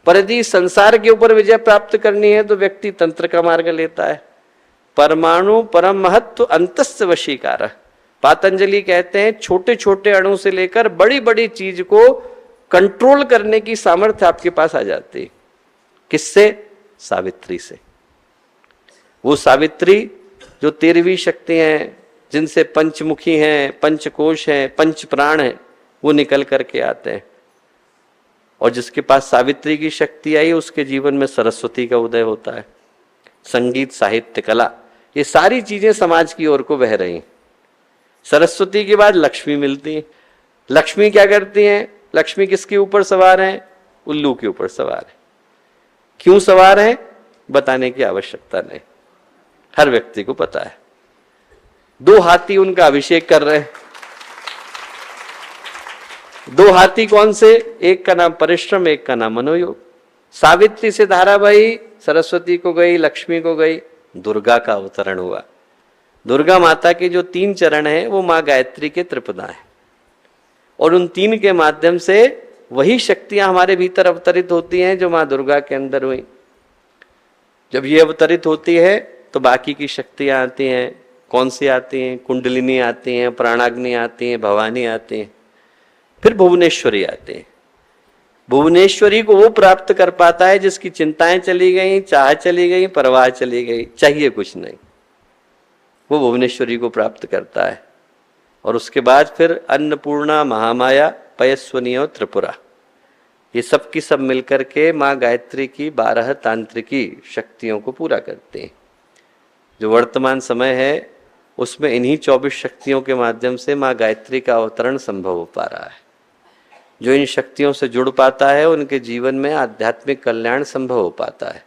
पर यदि संसार के ऊपर विजय प्राप्त करनी है तो व्यक्ति तंत्र का मार्ग लेता है। परमाणु परम महत्व अंतस्य वशीकार। पातंजलि कहते हैं छोटे छोटे अणु से लेकर बड़ी बड़ी चीज को कंट्रोल करने की सामर्थ्य आपके पास आ जाती है। किससे? सावित्री से। वो सावित्री जो 13वीं शक्ति हैं, जिनसे पंचमुखी हैं, पंचकोश हैं, पंच प्राण हैं, वो निकल करके आते हैं। और जिसके पास सावित्री की शक्ति आई उसके जीवन में सरस्वती का उदय होता है। संगीत, साहित्य, कला, ये सारी चीजें समाज की ओर को बह रही हैं। सरस्वती के बाद लक्ष्मी मिलती है। लक्ष्मी क्या करती हैं? लक्ष्मी किसके ऊपर सवार हैं? उल्लू के ऊपर सवार है। क्यों सवार हैं बताने की आवश्यकता नहीं, हर व्यक्ति को पता है। 2 हाथी उनका अभिषेक कर रहे हैं। 2 हाथी कौन से? एक का नाम परिश्रम, एक का नाम मनोयोग। सावित्री से धारावाही सरस्वती को गई, लक्ष्मी को गई, दुर्गा का अवतरण हुआ। दुर्गा माता के जो 3 चरण हैं वो मां गायत्री के त्रिपदा हैं, और उन 3 के माध्यम से वही शक्तियां हमारे भीतर अवतरित होती हैं जो मां दुर्गा के अंदर हुई। जब ये अवतरित होती है तो बाकी की शक्तियां आती हैं। कौन सी आती हैं? कुंडलिनी आती हैं, प्राणाग्नि आती हैं, भवानी आती हैं, फिर भुवनेश्वरी आती हैं। भुवनेश्वरी को वो प्राप्त कर पाता है जिसकी चिंताएं चली गई, चाह चली गई, परवाह चली गई, चाहिए कुछ नहीं, वो भुवनेश्वरी को प्राप्त करता है। और उसके बाद फिर अन्नपूर्णा, महामाया, पयस्वनी और त्रिपुरा, ये सब की सब मिलकर के माँ गायत्री की 12 तांत्रिकी शक्तियों को पूरा करते हैं। जो वर्तमान समय है उसमें इन्हीं 24 शक्तियों के माध्यम से माँ गायत्री का अवतरण संभव हो पा रहा है। जो इन शक्तियों से जुड़ पाता है उनके जीवन में आध्यात्मिक कल्याण संभव हो पाता है।